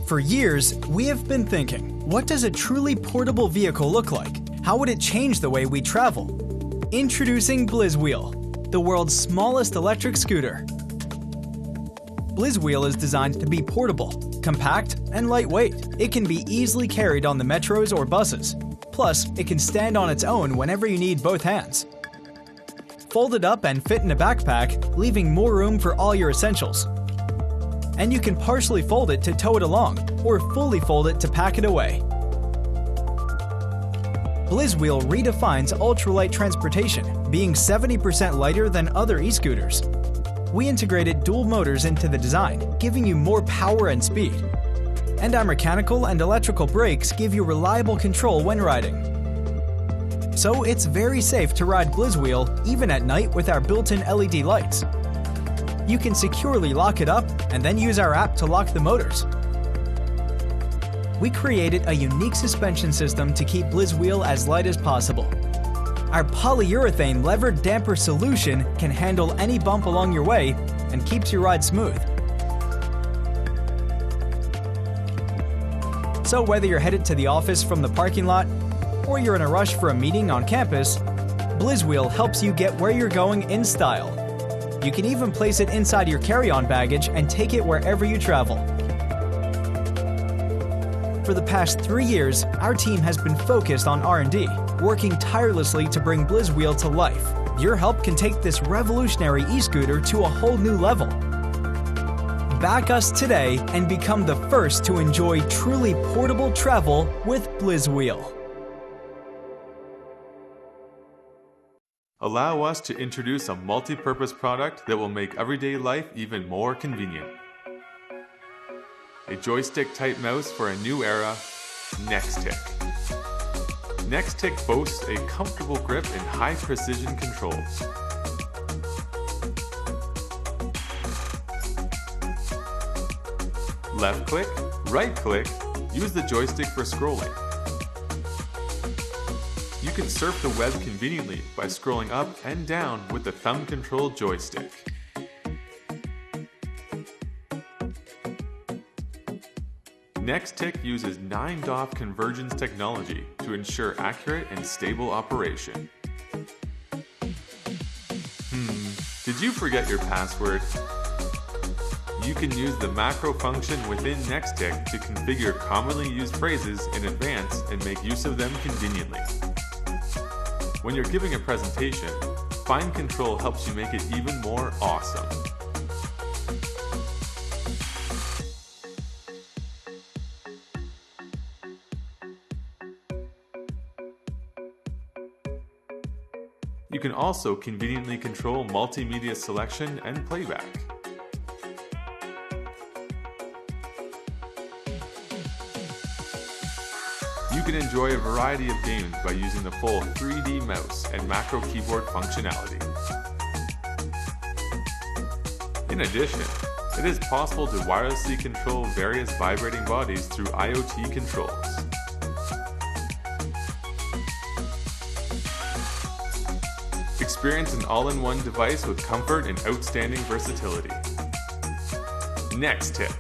For years, we have been thinking, what does a truly portable vehicle look like? How would it change the way we travel? Introducing BlizzWheel, the world's smallest electric scooter. BlizzWheel is designed to be portable, compact, and lightweight. It can be easily carried on the metros or buses. Plus, it can stand on its own whenever you need both hands. Fold it up and fit in a backpack, leaving more room for all your essentials. And you can partially fold it to tow it along, or fully fold it to pack it away. BlizzWheel redefines ultralight transportation, being 70% lighter than other e-scooters. We integrated dual motors into the design, giving you more power and speed. And our mechanical and electrical brakes give you reliable control when riding. So it's very safe to ride BlizzWheel even at night with our built-in LED lights. You can securely lock it up and then use our app to lock the motors. We created a unique suspension system to keep BlizzWheel as light as possible. Our polyurethane levered damper solution can handle any bump along your way and keeps your ride smooth. So whether you're headed to the office from the parking lot, or you're in a rush for a meeting on campus, BlizzWheel helps you get where you're going in style. You can even place it inside your carry-on baggage and take it wherever you travel. For the past 3 years, our team has been focused on R&D, working tirelessly to bring BlizzWheel to life. Your help can take this revolutionary e-scooter to a whole new level. Back us today and become the first to enjoy truly portable travel with BlizzWheel. Allow us to introduce a multi-purpose product that will make everyday life even more convenient. A joystick-type mouse for a new era, Nextick. Nextick boasts a comfortable grip and high-precision controls. Left click, right click, use the joystick for scrolling. You can surf the web conveniently by scrolling up and down with the thumb-controlled joystick. Nextick uses 9-DOF convergence technology to ensure accurate and stable operation. Did you forget your password? You can use the macro function within Nextick to configure commonly used phrases in advance and make use of them conveniently. When you're giving a presentation, Find Control helps you make it even more awesome. You can also conveniently control multimedia selection and playback. You can enjoy a variety of games by using the full 3D mouse and macro keyboard functionality. In addition, it is possible to wirelessly control various vibrating bodies through IoT controls. Experience an all-in-one device with comfort and outstanding versatility. Nextick.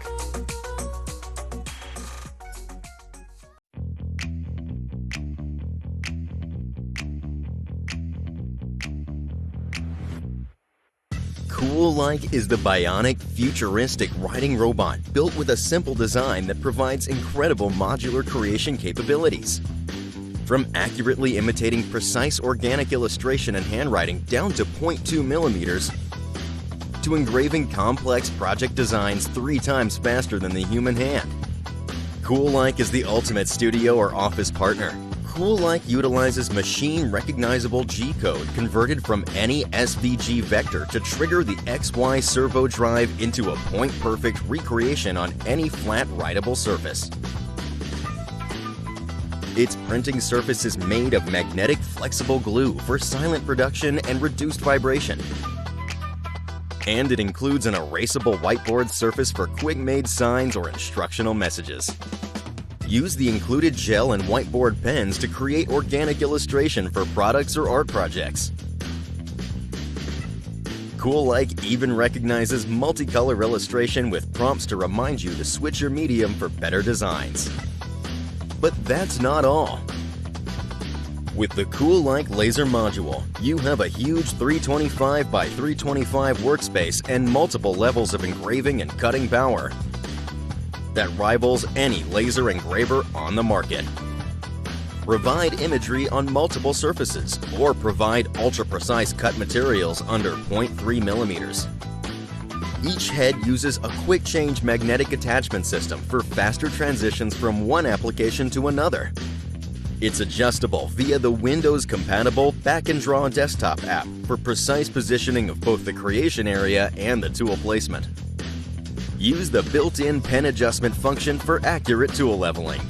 Cool-like is the bionic, futuristic riding robot built with a simple design that provides incredible modular creation capabilities. From accurately imitating precise organic illustration and handwriting down to 0.2 millimeters, to engraving complex project designs 3 times faster than the human hand. Cool-like is the ultimate studio or office partner. Cool-like utilizes machine-recognizable G-code converted from any SVG vector to trigger the XY servo drive into a point-perfect recreation on any flat writable surface. Its printing surface is made of magnetic flexible glue for silent production and reduced vibration. And it includes an erasable whiteboard surface for quick-made signs or instructional messages. Use the included gel and whiteboard pens to create organic illustration for products or art projects. Cool-like even recognizes multicolor illustration with prompts to remind you to switch your medium for better designs. But that's not all. With the Cool-like laser module, you have a huge 325 by 325 workspace and multiple levels of engraving and cutting power that rivals any laser engraver on the market. Provide imagery on multiple surfaces or provide ultra-precise cut materials under 0.3 millimeters. Each head uses a quick-change magnetic attachment system for faster transitions from one application to another. It's adjustable via the Windows-compatible Back and Draw desktop app for precise positioning of both the creation area and the tool placement. Use the built-in pen adjustment function for accurate tool leveling.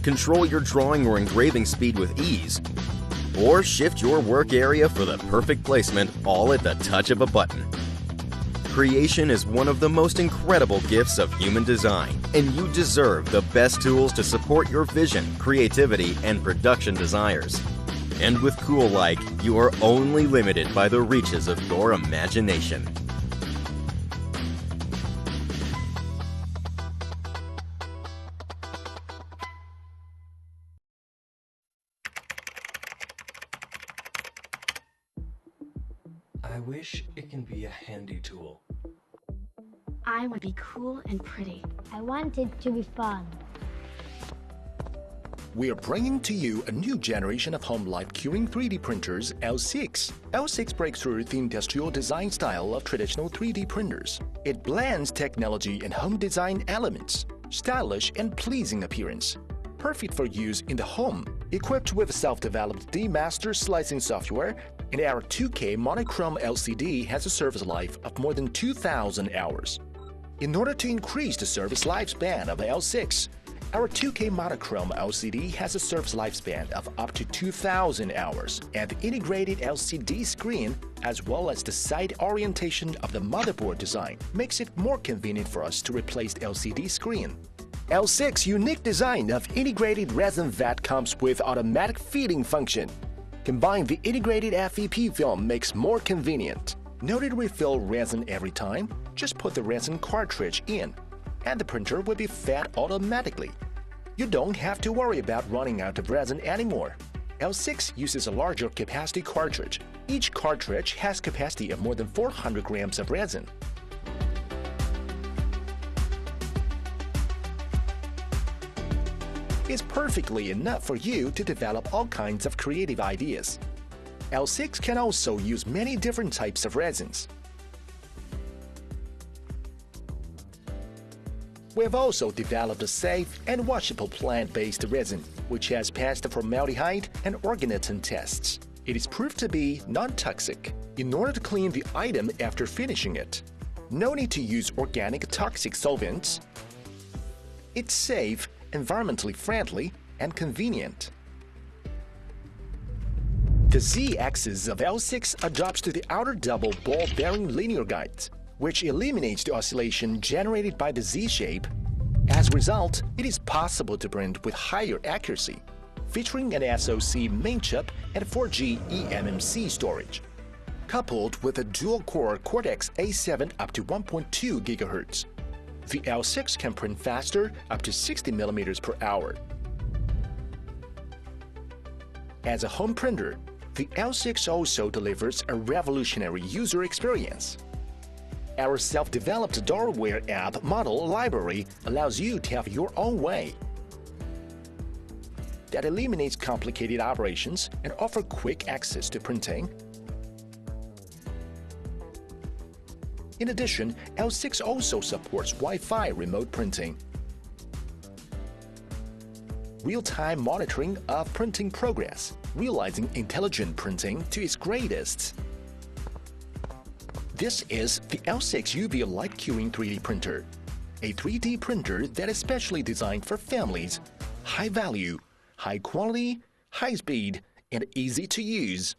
Control your drawing or engraving speed with ease, or shift your work area for the perfect placement all at the touch of a button. Creation is one of the most incredible gifts of human design, and you deserve the best tools to support your vision, creativity, and production desires. And with Cool-like, you are only limited by the reaches of your imagination. I wish it can be a handy tool. I want to be cool and pretty. I want it to be fun. We are bringing to you a new generation of home light curing 3D printers, L6. L6 breaks through the industrial design style of traditional 3D printers. It blends technology and home design elements, stylish and pleasing appearance. Perfect for use in the home. Equipped with self-developed D-Master slicing software, and our 2K monochrome LCD has a service life of more than 2,000 hours. In order to increase the service lifespan of L6, our 2K monochrome LCD has a service lifespan of up to 2,000 hours, and the integrated LCD screen, as well as the side orientation of the motherboard design, makes it more convenient for us to replace the LCD screen. L6 unique design of integrated resin vat comes with automatic feeding function. Combine the integrated FEP film makes more convenient. No need to refill resin every time, just put the resin cartridge in, and the printer will be fed automatically. You don't have to worry about running out of resin anymore. L6 uses a larger capacity cartridge. Each cartridge has capacity of more than 400 grams of resin. It's perfectly enough for you to develop all kinds of creative ideas. L6 can also use many different types of resins. We have also developed a safe and washable plant-based resin, which has passed the formaldehyde and organotin tests. It is proved to be non-toxic in order to clean the item after finishing it. No need to use organic toxic solvents. It's safe, environmentally friendly, and convenient. The Z-axis of L6 adapts to the outer double ball bearing linear guide, which eliminates the oscillation generated by the Z-shape. As a result, it is possible to print with higher accuracy, featuring an SoC main chip and 4G eMMC storage. Coupled with a dual-core Cortex-A7 up to 1.2 GHz, the L6 can print faster up to 60 mm per hour. As a home printer, the L6 also delivers a revolutionary user experience. Our self-developed Doorware app model library allows you to have your own way that eliminates complicated operations and offers quick access to printing. In addition, L6 also supports Wi-Fi remote printing, real-time monitoring of printing progress, realizing intelligent printing to its greatest. This is the L6 UV Light Curing 3D printer, a 3D printer that is specially designed for families, high value, high quality, high speed, and easy to use.